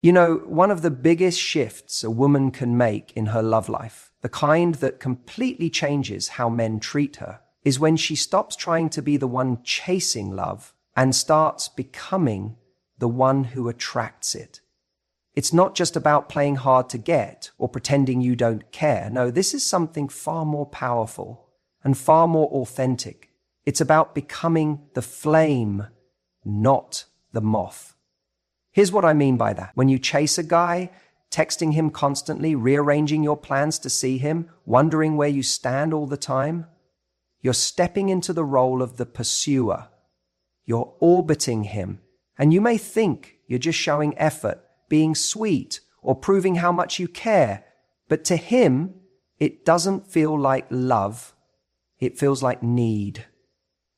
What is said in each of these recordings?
You know, one of the biggest shifts a woman can make in her love life, the kind that completely changes how men treat her, is when she stops trying to be the one chasing love and starts becoming the one who attracts it. It's not just about playing hard to get or pretending you don't care. No, this is something far more powerful and far more authentic. It's about becoming the flame, not the moth. Here's what I mean by that. When you chase a guy, texting him constantly, rearranging your plans to see him, wondering where you stand all the time, you're stepping into the role of the pursuer. You're orbiting him. And you may think you're just showing effort, being sweet, or proving how much you care. But to him, it doesn't feel like love. It feels like need.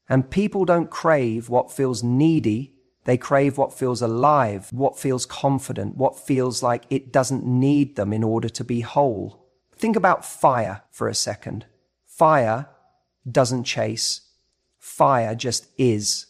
And people don't crave what feels needy. They crave what feels alive, what feels confident, what feels like it doesn't need them in order to be whole. Think about fire for a second. Fire doesn't chase. Fire just is.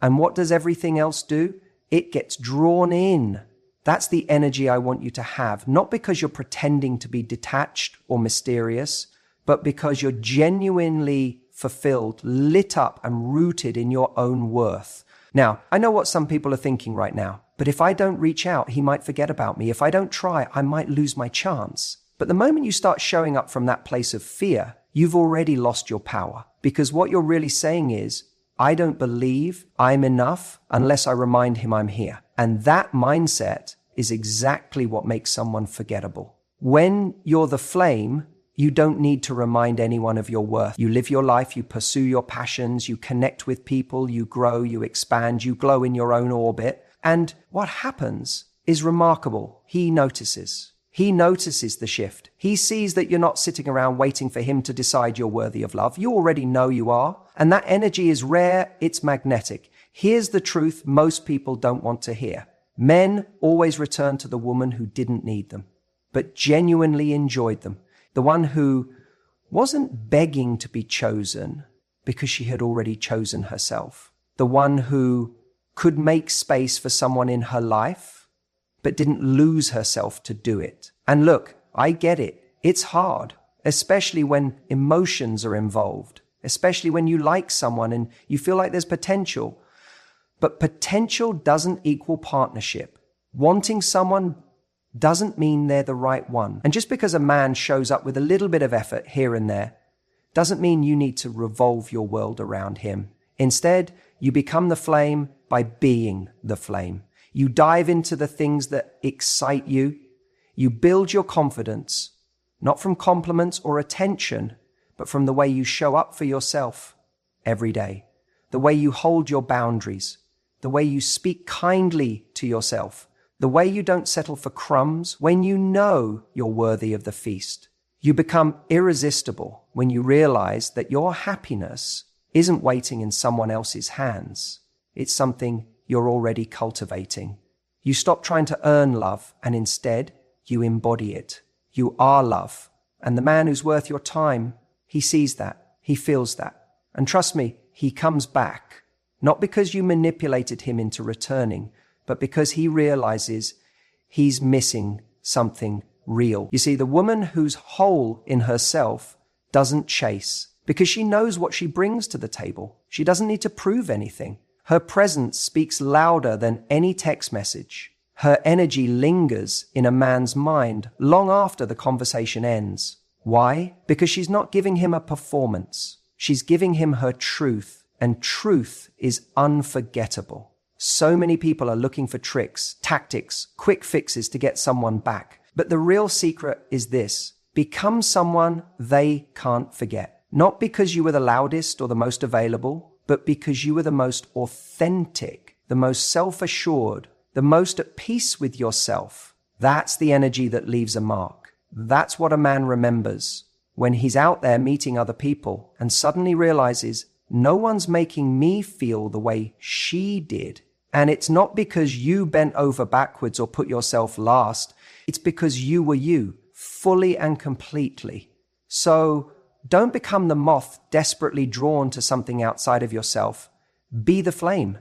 And what does everything else do? It gets drawn in. That's the energy I want you to have, not because you're pretending to be detached or mysterious, but because you're genuinely fulfilled, lit up, and rooted in your own worth. Now, I know what some people are thinking right now, but if I don't reach out, he might forget about me. If I don't try, I might lose my chance. But the moment you start showing up from that place of fear, you've already lost your power. Because what you're really saying is, I don't believe I'm enough unless I remind him I'm here. And that mindset is exactly what makes someone forgettable. When you're the flame, you don't need to remind anyone of your worth. You live your life, you pursue your passions, you connect with people, you grow, you expand, you glow in your own orbit. And what happens is remarkable. He notices. He notices the shift. He sees that you're not sitting around waiting for him to decide you're worthy of love. You already know you are. And that energy is rare, it's magnetic. Here's the truth most people don't want to hear. Men always return to the woman who didn't need them, but genuinely enjoyed them. The one who wasn't begging to be chosen because she had already chosen herself. The one who could make space for someone in her life, but didn't lose herself to do it. And look, I get it. It's hard, especially when emotions are involved, especially when you like someone and you feel like there's potential. But potential doesn't equal partnership. Wanting someone doesn't mean they're the right one. And just because a man shows up with a little bit of effort here and there, doesn't mean you need to revolve your world around him. Instead, you become the flame by being the flame. You dive into the things that excite you. You build your confidence, not from compliments or attention, but from the way you show up for yourself every day, the way you hold your boundaries, the way you speak kindly to yourself, the way you don't settle for crumbs when you know you're worthy of the feast. You become irresistible when you realize that your happiness isn't waiting in someone else's hands. It's something you're already cultivating. You stop trying to earn love and instead you embody it. You are love. And the man who's worth your time, he sees that. He feels that. And trust me, he comes back. Not because you manipulated him into returning, but because he realizes he's missing something real. You see, the woman who's whole in herself doesn't chase because she knows what she brings to the table. She doesn't need to prove anything. Her presence speaks louder than any text message. Her energy lingers in a man's mind long after the conversation ends. Why? Because she's not giving him a performance. She's giving him her truth, and truth is unforgettable. So many people are looking for tricks, tactics, quick fixes to get someone back. But the real secret is this: become someone they can't forget. Not because you were the loudest or the most available, but because you were the most authentic, the most self-assured, the most at peace with yourself. That's the energy that leaves a mark. That's what a man remembers when he's out there meeting other people and suddenly realizes no one's making me feel the way she did. And it's not because you bent over backwards or put yourself last. It's because you were you, fully and completely. So don't become the moth desperately drawn to something outside of yourself. Be the flame.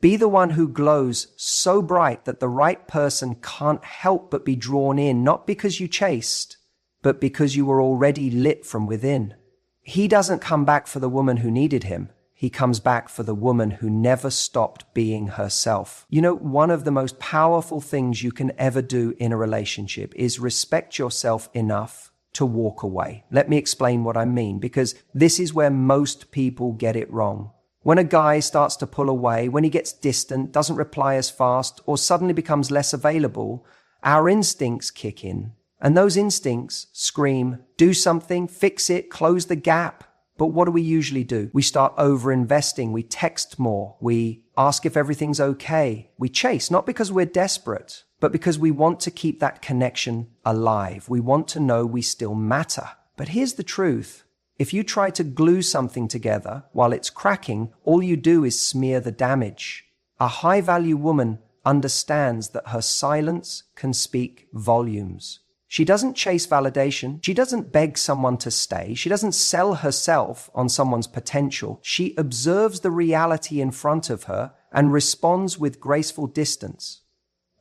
Be the one who glows so bright that the right person can't help but be drawn in, not because you chased, but because you were already lit from within. He doesn't come back for the woman who needed him. He comes back for the woman who never stopped being herself. You know, one of the most powerful things you can ever do in a relationship is respect yourself enough to walk away. Let me explain what I mean, because this is where most people get it wrong. When a guy starts to pull away, when he gets distant, doesn't reply as fast, or suddenly becomes less available, our instincts kick in. And those instincts scream, do something, fix it, close the gap. But what do we usually do? We start over-investing. We text more. We ask if everything's okay. We chase, not because we're desperate, but because we want to keep that connection alive. We want to know we still matter. But here's the truth. If you try to glue something together while it's cracking, all you do is smear the damage. A high-value woman understands that her silence can speak volumes. She doesn't chase validation. She doesn't beg someone to stay. She doesn't sell herself on someone's potential. She observes the reality in front of her and responds with graceful distance.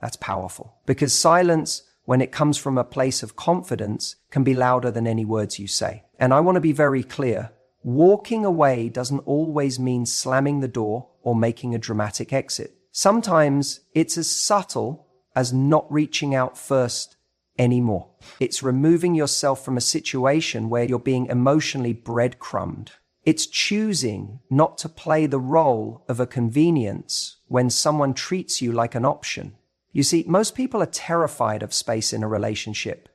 That's powerful, because silence, when it comes from a place of confidence, can be louder than any words you say. And I want to be very clear. Walking away doesn't always mean slamming the door or making a dramatic exit. Sometimes it's as subtle as not reaching out first anymore. It's removing yourself from a situation where you're being emotionally breadcrumbed. It's choosing not to play the role of a convenience when someone treats you like an option. You see, most people are terrified of space in a relationship.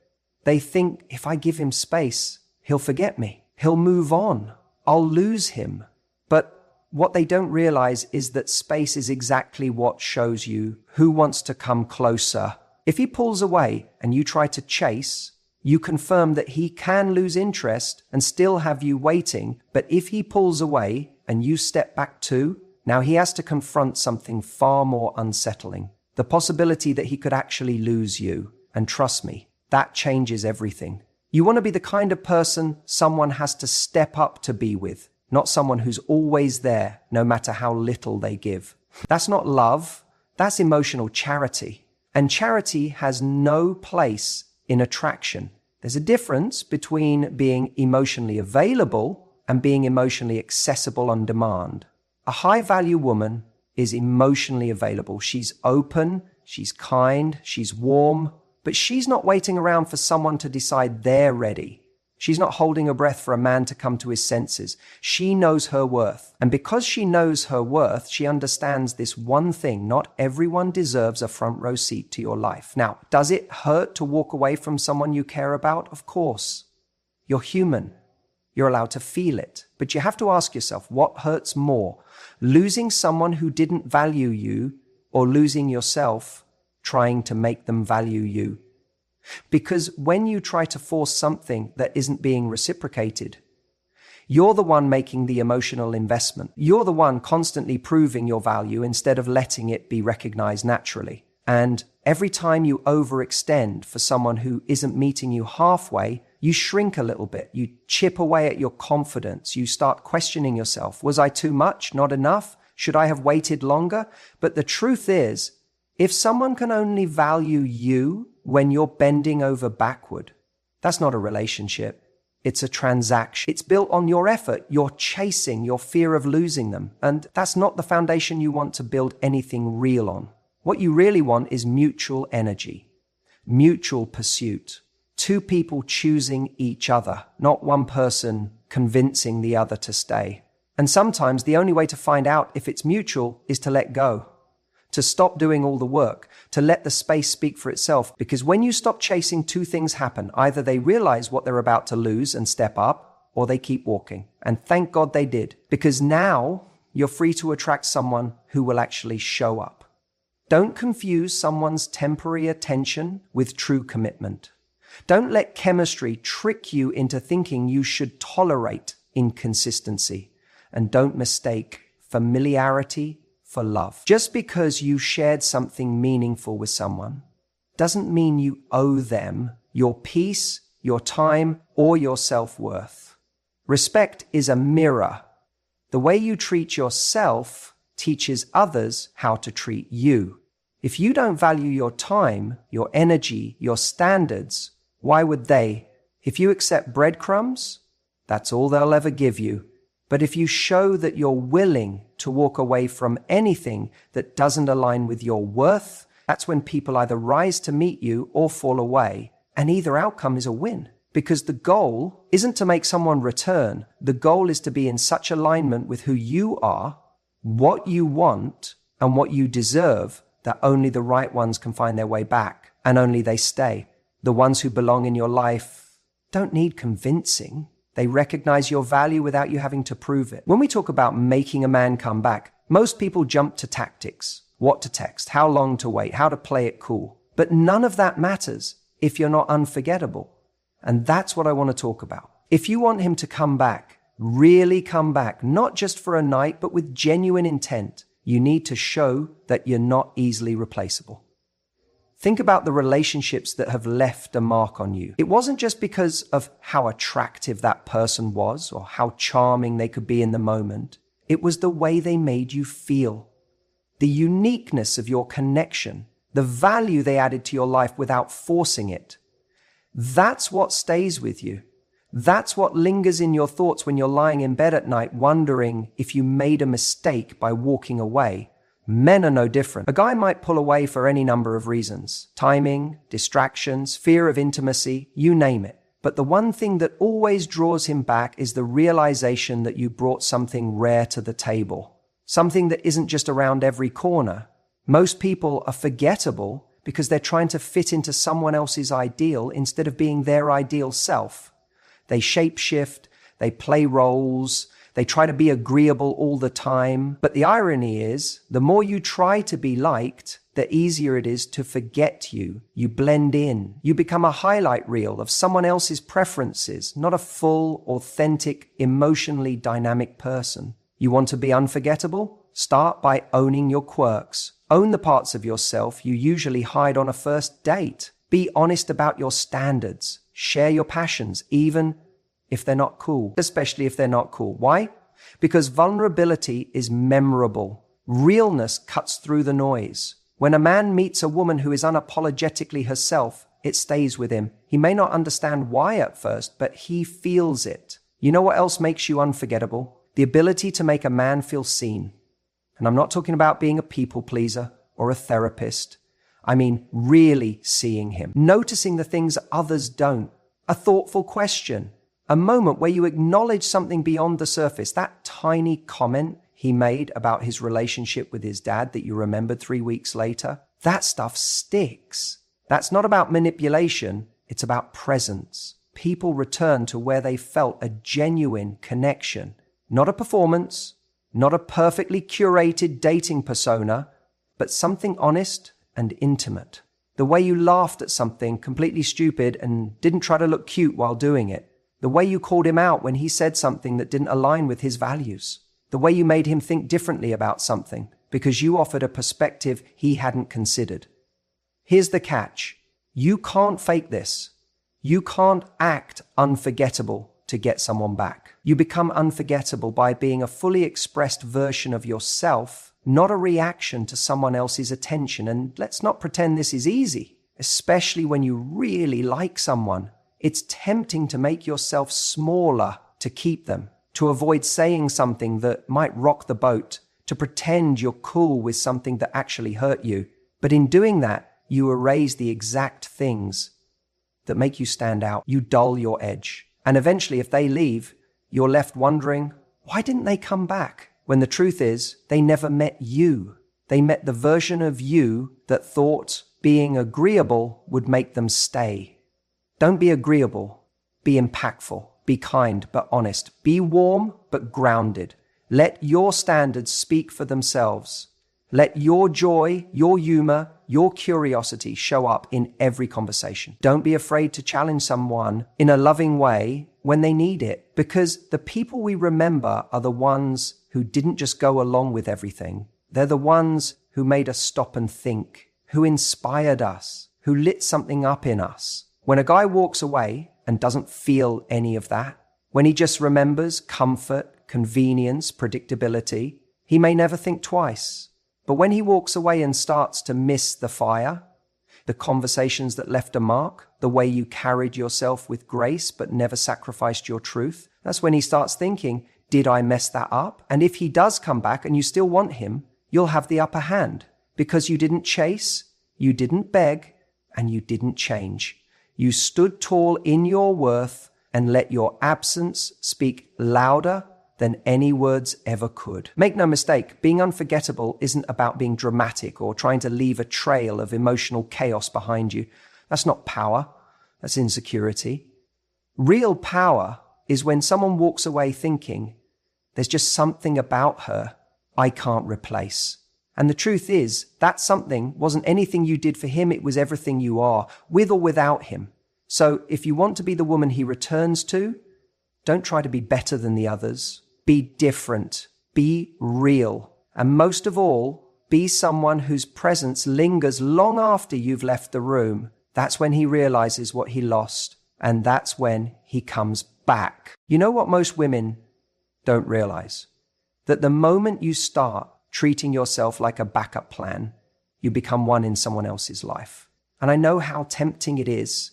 They think, if I give him space, he'll forget me. He'll move on. I'll lose him. But what they don't realize is that space is exactly what shows you who wants to come closer. If he pulls away and you try to chase, you confirm that he can lose interest and still have you waiting. But if he pulls away and you step back too, now he has to confront something far more unsettling. The possibility that he could actually lose you. And trust me, that changes everything. You want to be the kind of person someone has to step up to be with, not someone who's always there, no matter how little they give. That's not love. That's emotional charity. And charity has no place in attraction. There's a difference between being emotionally available and being emotionally accessible on demand. A high-value woman is emotionally available. She's open, she's kind, she's warm, but she's not waiting around for someone to decide they're ready. She's not holding her breath for a man to come to his senses. She knows her worth. And because she knows her worth, she understands this one thing: not everyone deserves a front row seat to your life. Now, does it hurt to walk away from someone you care about? Of course. You're human. You're allowed to feel it. But you have to ask yourself, what hurts more? Losing someone who didn't value you, or losing yourself trying to make them value you? Because when you try to force something that isn't being reciprocated, you're the one making the emotional investment. You're the one constantly proving your value instead of letting it be recognized naturally. And every time you overextend for someone who isn't meeting you halfway, you shrink a little bit. You chip away at your confidence. You start questioning yourself. Was I too much? Not enough? Should I have waited longer? But the truth is, if someone can only value you when you're bending over backward, that's not a relationship. It's a transaction. It's built on your effort, your chasing, your fear of losing them. And that's not the foundation you want to build anything real on. What you really want is mutual energy, mutual pursuit, two people choosing each other, not one person convincing the other to stay. And sometimes the only way to find out if it's mutual is to let go, to stop doing all the work, to let the space speak for itself. Because when you stop chasing, two things happen. Either they realize what they're about to lose and step up, or they keep walking. And thank God they did, because now you're free to attract someone who will actually show up. Don't confuse someone's temporary attention with true commitment. Don't let chemistry trick you into thinking you should tolerate inconsistency. And don't mistake familiarity for love. Just because you shared something meaningful with someone doesn't mean you owe them your peace, your time, or your self-worth. Respect is a mirror. The way you treat yourself teaches others how to treat you. If you don't value your time, your energy, your standards, why would they? If you accept breadcrumbs, that's all they'll ever give you. But if you show that you're willing to walk away from anything that doesn't align with your worth, that's when people either rise to meet you or fall away. And either outcome is a win. Because the goal isn't to make someone return. The goal is to be in such alignment with who you are, what you want, and what you deserve that only the right ones can find their way back, and only they stay. The ones who belong in your life don't need convincing. They recognize your value without you having to prove it. When we talk about making a man come back, most people jump to tactics. What to text, how long to wait, how to play it cool. But none of that matters if you're not unforgettable. And that's what I want to talk about. If you want him to come back, really come back, not just for a night, but with genuine intent, you need to show that you're not easily replaceable. Think about the relationships that have left a mark on you. It wasn't just because of how attractive that person was or how charming they could be in the moment. It was the way they made you feel. The uniqueness of your connection, the value they added to your life without forcing it. That's what stays with you. That's what lingers in your thoughts when you're lying in bed at night wondering if you made a mistake by walking away. Men are no different. A guy might pull away for any number of reasons. Timing, distractions, fear of intimacy, you name it. But the one thing that always draws him back is the realization that you brought something rare to the table. Something that isn't just around every corner. Most people are forgettable because they're trying to fit into someone else's ideal instead of being their ideal self. They shapeshift, they play roles, they try to be agreeable all the time. But the irony is, the more you try to be liked, the easier it is to forget you. You blend in. You become a highlight reel of someone else's preferences, not a full, authentic, emotionally dynamic person. You want to be unforgettable? Start by owning your quirks. Own the parts of yourself you usually hide on a first date. Be honest about your standards. Share your passions, even if they're not cool, especially if they're not cool. Why? Because vulnerability is memorable. Realness cuts through the noise. When a man meets a woman who is unapologetically herself, it stays with him. He may not understand why at first, but he feels it. You know what else makes you unforgettable? The ability to make a man feel seen. And I'm not talking about being a people pleaser or a therapist. I mean, really seeing him, noticing the things others don't, a thoughtful question, a moment where you acknowledge something beyond the surface, that tiny comment he made about his relationship with his dad that you remembered 3 weeks later. That stuff sticks. That's not about manipulation. It's about presence. People return to where they felt a genuine connection, not a performance, not a perfectly curated dating persona, but something honest and intimate. The way you laughed at something completely stupid and didn't try to look cute while doing it. The way you called him out when he said something that didn't align with his values. The way you made him think differently about something because you offered a perspective he hadn't considered. Here's the catch. You can't fake this. You can't act unforgettable to get someone back. You become unforgettable by being a fully expressed version of yourself, not a reaction to someone else's attention. And let's not pretend this is easy, especially when you really like someone. It's tempting to make yourself smaller to keep them, to avoid saying something that might rock the boat, to pretend you're cool with something that actually hurt you. But in doing that, you erase the exact things that make you stand out. You dull your edge. And eventually, if they leave, you're left wondering, why didn't they come back? When the truth is, they never met you. They met the version of you that thought being agreeable would make them stay. Don't be agreeable. Be impactful. Be kind but honest. Be warm but grounded. Let your standards speak for themselves. Let your joy, your humor, your curiosity show up in every conversation. Don't be afraid to challenge someone in a loving way when they need it, because the people we remember are the ones who didn't just go along with everything. They're the ones who made us stop and think, who inspired us, who lit something up in us. When a guy walks away and doesn't feel any of that, when he just remembers comfort, convenience, predictability, He may never think twice. But when he walks away and starts to miss the fire, the conversations that left a mark, the way you carried yourself with grace but never sacrificed your truth, that's when he starts thinking, did I mess that up? And if he does come back and you still want him, you'll have the upper hand because you didn't chase, you didn't beg, and you didn't change. You stood tall in your worth and let your absence speak louder than any words ever could. Make no mistake, being unforgettable isn't about being dramatic or trying to leave a trail of emotional chaos behind you. That's not power. That's insecurity. Real power is when someone walks away thinking, there's just something about her I can't replace. And the truth is, that something wasn't anything you did for him, it was everything you are, with or without him. So if you want to be the woman he returns to, don't try to be better than the others. Be different. Be real. And most of all, be someone whose presence lingers long after you've left the room. That's when he realizes what he lost. And that's when he comes back. You know what most women don't realize? That the moment you start treating yourself like a backup plan, you become one in someone else's life. And I know how tempting it is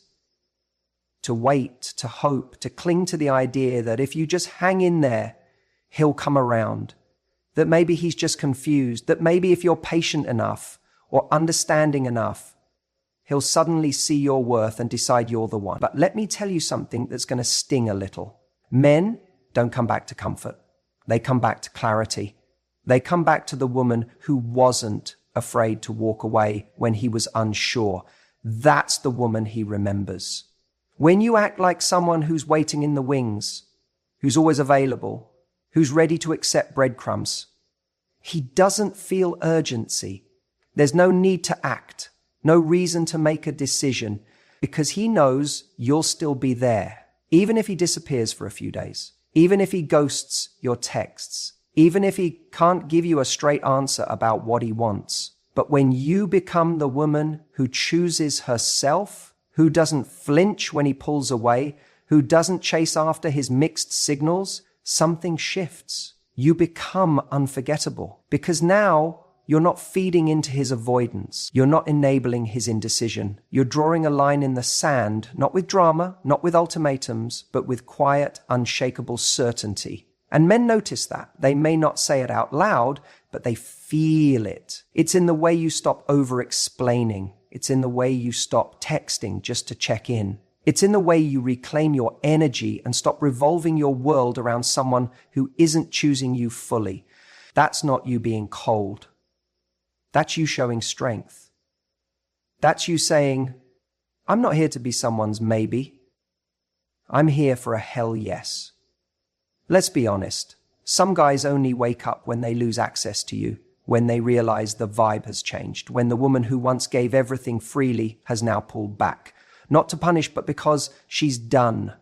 to wait, to hope, to cling to the idea that if you just hang in there, he'll come around. That maybe he's just confused. That maybe if you're patient enough or understanding enough, he'll suddenly see your worth and decide you're the one. But let me tell you something that's going to sting a little. Men don't come back to comfort. They come back to clarity. They come back to the woman who wasn't afraid to walk away when he was unsure. That's the woman he remembers. When you act like someone who's waiting in the wings, who's always available, who's ready to accept breadcrumbs, he doesn't feel urgency. There's no need to act, no reason to make a decision, because he knows you'll still be there, even if he disappears for a few days, even if he ghosts your texts, even if he can't give you a straight answer about what he wants. But when you become the woman who chooses herself, who doesn't flinch when he pulls away, who doesn't chase after his mixed signals, something shifts. You become unforgettable because now you're not feeding into his avoidance. You're not enabling his indecision. You're drawing a line in the sand, not with drama, not with ultimatums, but with quiet, unshakable certainty. And men notice that. They may not say it out loud, but they feel it. It's in the way you stop over-explaining. It's in the way you stop texting just to check in. It's in the way you reclaim your energy and stop revolving your world around someone who isn't choosing you fully. That's not you being cold. That's you showing strength. That's you saying, I'm not here to be someone's maybe. I'm here for a hell yes. Let's be honest. Some guys only wake up when they lose access to you, when they realize the vibe has changed, when the woman who once gave everything freely has now pulled back. Not to punish, but because she's done.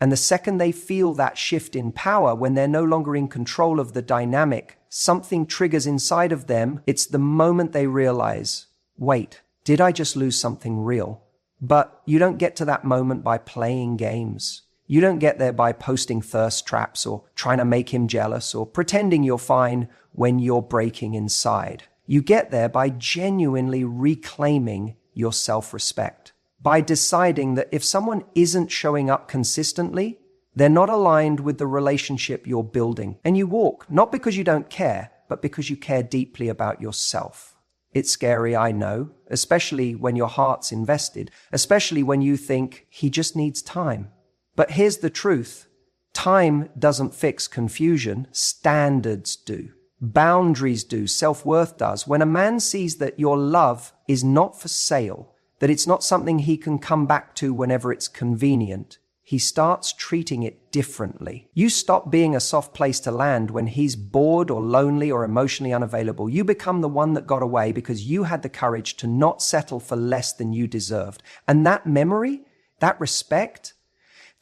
And the second they feel that shift in power, when they're no longer in control of the dynamic, something triggers inside of them. It's the moment they realize, wait, did I just lose something real? But you don't get to that moment by playing games. You don't get there by posting thirst traps or trying to make him jealous or pretending you're fine when you're breaking inside. You get there by genuinely reclaiming your self-respect, by deciding that if someone isn't showing up consistently, they're not aligned with the relationship you're building. And you walk, not because you don't care, but because you care deeply about yourself. It's scary, I know, especially when your heart's invested, especially when you think he just needs time. But here's the truth. Time doesn't fix confusion. Standards do. Boundaries do. Self-worth does. When a man sees that your love is not for sale, that it's not something he can come back to whenever it's convenient, he starts treating it differently. You stop being a soft place to land when he's bored or lonely or emotionally unavailable. You become the one that got away because you had the courage to not settle for less than you deserved. And that memory, that respect,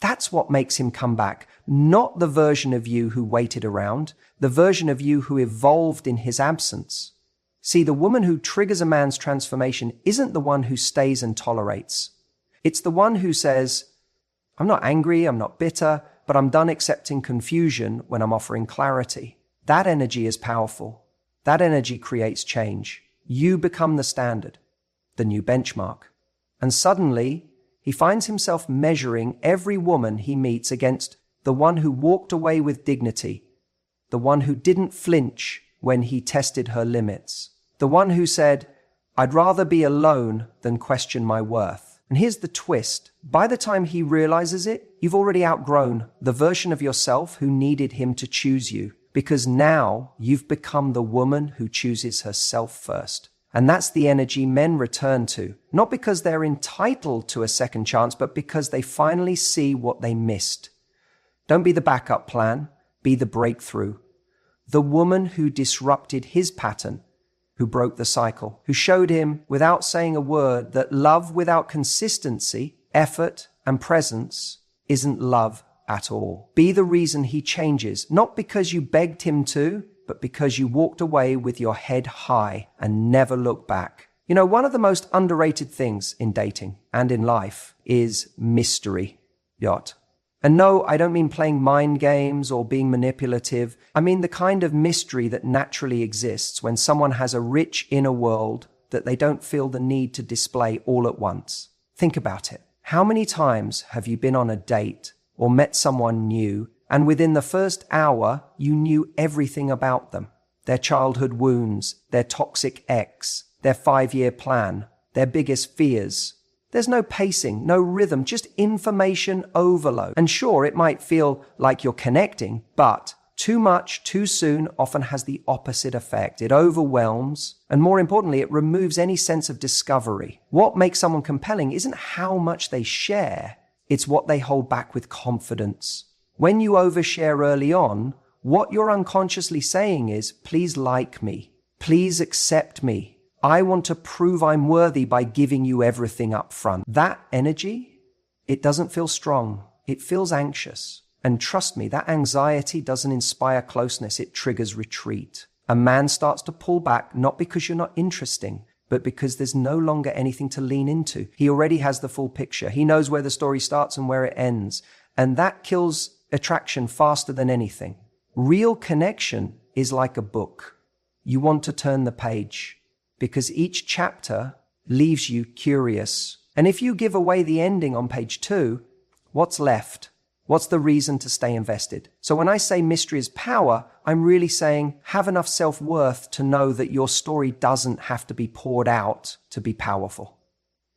that's what makes him come back. Not the version of you who waited around, the version of you who evolved in his absence. See, the woman who triggers a man's transformation isn't the one who stays and tolerates. It's the one who says, I'm not angry, I'm not bitter, but I'm done accepting confusion when I'm offering clarity. That energy is powerful. That energy creates change. You become the standard, the new benchmark. And suddenly, he finds himself measuring every woman he meets against the one who walked away with dignity, the one who didn't flinch when he tested her limits, the one who said, "I'd rather be alone than question my worth." And here's the twist. By the time he realizes it, you've already outgrown the version of yourself who needed him to choose you, because now you've become the woman who chooses herself first. And that's the energy men return to, not because they're entitled to a second chance, but because they finally see what they missed. Don't be the backup plan, be the breakthrough. The woman who disrupted his pattern, who broke the cycle, who showed him without saying a word that love without consistency, effort, and presence isn't love at all. Be the reason he changes, not because you begged him to, but because you walked away with your head high and never looked back. You know, one of the most underrated things in dating and in life is mystery. Yacht. And no, I don't mean playing mind games or being manipulative. I mean the kind of mystery that naturally exists when someone has a rich inner world that they don't feel the need to display all at once. Think about it. How many times have you been on a date or met someone new, and within the first hour, you knew everything about them? Their childhood wounds, their toxic ex, their 5-year plan, their biggest fears. There's no pacing, no rhythm, just information overload. And sure, it might feel like you're connecting, but too much, too soon often has the opposite effect. It overwhelms, and more importantly, it removes any sense of discovery. What makes someone compelling isn't how much they share, it's what they hold back with confidence. When you overshare early on, what you're unconsciously saying is, please like me, please accept me. I want to prove I'm worthy by giving you everything up front. That energy, it doesn't feel strong. It feels anxious. And trust me, that anxiety doesn't inspire closeness. It triggers retreat. A man starts to pull back, not because you're not interesting, but because there's no longer anything to lean into. He already has the full picture. He knows where the story starts and where it ends. And that kills attraction faster than anything. Real connection is like a book. You want to turn the page, because each chapter leaves you curious. And if you give away the ending on page 2, what's left? What's the reason to stay invested? So when I say mystery is power, I'm really saying have enough self-worth to know that your story doesn't have to be poured out to be powerful.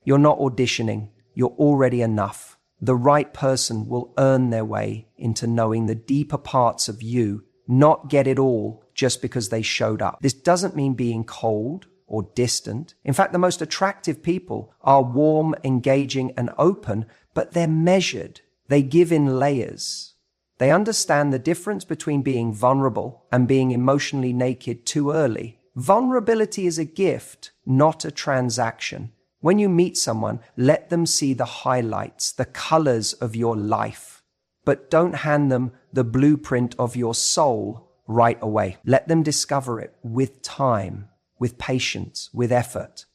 You're not auditioning. You're already enough. The right person will earn their way into knowing the deeper parts of you, not get it all just because they showed up. This doesn't mean being cold or distant. In fact, the most attractive people are warm, engaging, and open, but they're measured. They give in layers. They understand the difference between being vulnerable and being emotionally naked too early. Vulnerability is a gift, not a transaction. When you meet someone, let them see the highlights, the colors of your life, but don't hand them the blueprint of your soul right away. Let them discover it with time, with patience, with effort.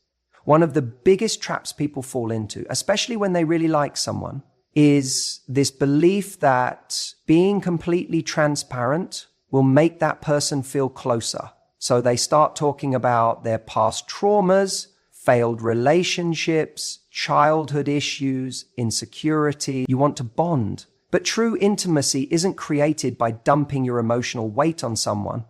One of the biggest traps people fall into, especially when they really like someone, is this belief that being completely transparent will make that person feel closer. So they start talking about their past traumas, failed relationships, childhood issues, insecurity. You want to bond. But true intimacy isn't created by dumping your emotional weight on someone.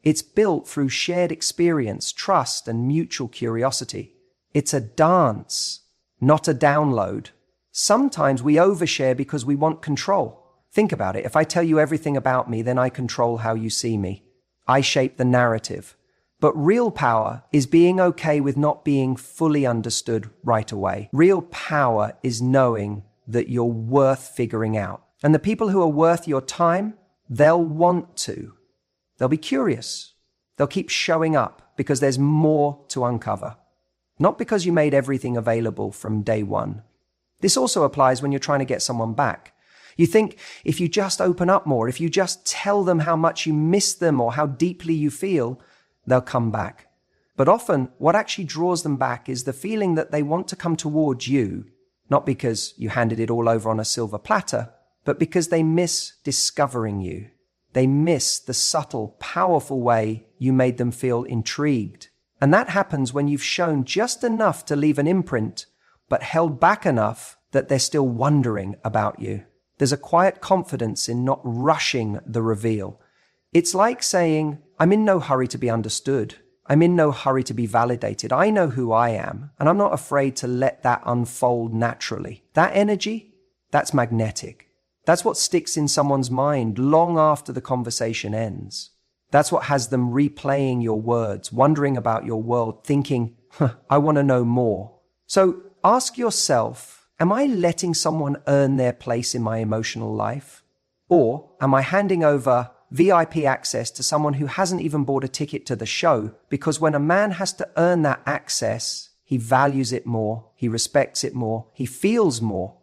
It's built through shared experience, trust, and mutual curiosity. It's a dance, not a download. Sometimes we overshare because we want control. Think about it. If I tell you everything about me, then I control how you see me. I shape the narrative. But real power is being okay with not being fully understood right away. Real power is knowing that you're worth figuring out. And the people who are worth your time, they'll want to. They'll be curious. They'll keep showing up because there's more to uncover. Not because you made everything available from day one. This also applies when you're trying to get someone back. You think if you just open up more, if you just tell them how much you miss them or how deeply you feel, they'll come back. But often what actually draws them back is the feeling that they want to come towards you, not because you handed it all over on a silver platter, but because they miss discovering you. They miss the subtle, powerful way you made them feel intrigued. And that happens when you've shown just enough to leave an imprint, but held back enough that they're still wondering about you. There's a quiet confidence in not rushing the reveal. It's like saying, I'm in no hurry to be understood. I'm in no hurry to be validated. I know who I am, and I'm not afraid to let that unfold naturally. That energy, that's magnetic. That's what sticks in someone's mind long after the conversation ends. That's what has them replaying your words, wondering about your world, thinking, I want to know more. So ask yourself, am I letting someone earn their place in my emotional life? Or am I handing over VIP access to someone who hasn't even bought a ticket to the show? Because when a man has to earn that access, he values it more, he respects it more, he feels more.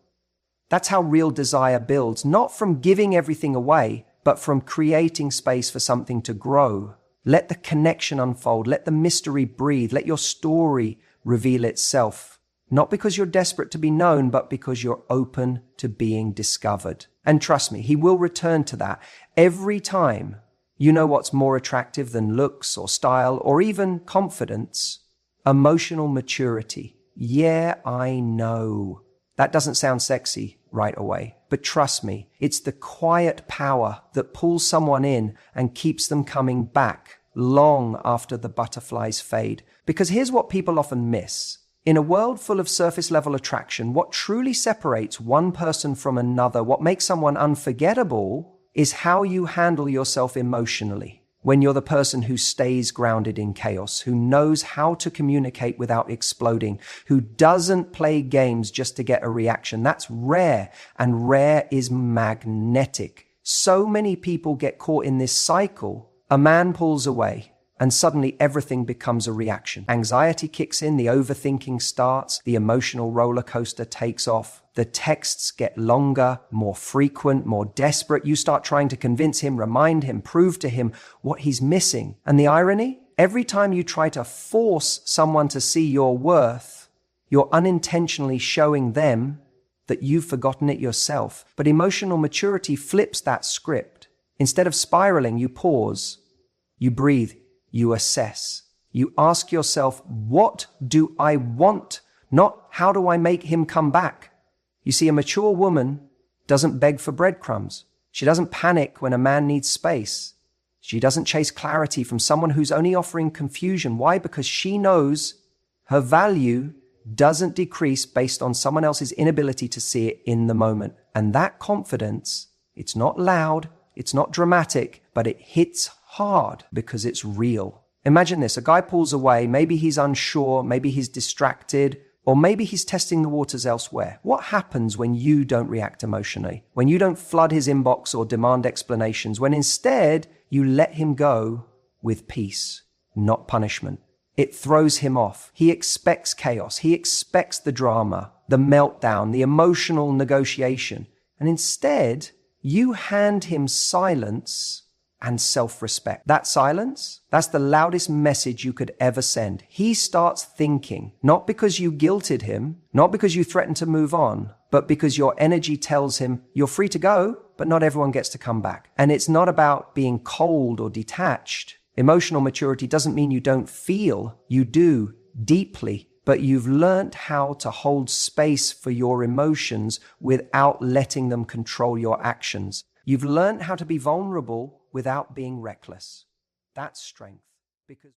That's how real desire builds, not from giving everything away, but from creating space for something to grow. Let the connection unfold, let the mystery breathe, let your story reveal itself. Not because you're desperate to be known, but because you're open to being discovered. And trust me, he will return to that every time. You know what's more attractive than looks or style or even confidence? Emotional maturity. Yeah, I know. That doesn't sound sexy right away, but trust me, it's the quiet power that pulls someone in and keeps them coming back long after the butterflies fade. Because here's what people often miss. In a world full of surface-level attraction, what truly separates one person from another, what makes someone unforgettable, is how you handle yourself emotionally. When you're the person who stays grounded in chaos, who knows how to communicate without exploding, who doesn't play games just to get a reaction. That's rare, and rare is magnetic. So many people get caught in this cycle. A man pulls away, and suddenly everything becomes a reaction. Anxiety kicks in, the overthinking starts, the emotional roller coaster takes off. The texts get longer, more frequent, more desperate. You start trying to convince him, remind him, prove to him what he's missing. And the irony? Every time you try to force someone to see your worth, you're unintentionally showing them that you've forgotten it yourself. But emotional maturity flips that script. Instead of spiraling, you pause, you breathe, you assess. You ask yourself, what do I want? Not how do I make him come back? You see, a mature woman doesn't beg for breadcrumbs. She doesn't panic when a man needs space. She doesn't chase clarity from someone who's only offering confusion. Why? Because she knows her value doesn't decrease based on someone else's inability to see it in the moment. And that confidence, it's not loud, it's not dramatic, but it hits hard because it's real. Imagine this, a guy pulls away, maybe he's unsure, maybe he's distracted, or maybe he's testing the waters elsewhere. What happens when you don't react emotionally? When you don't flood his inbox or demand explanations, when instead you let him go with peace, not punishment? It throws him off. He expects chaos. He expects the drama, the meltdown, the emotional negotiation. And instead, you hand him silence and self-respect. That silence, that's the loudest message you could ever send. He starts thinking, not because you guilted him, not because you threatened to move on, but because your energy tells him you're free to go, but not everyone gets to come back. And it's not about being cold or detached. Emotional maturity doesn't mean you don't feel. You do, deeply. But you've learned how to hold space for your emotions without letting them control your actions. You've learned how to be vulnerable without being reckless. That's strength. Because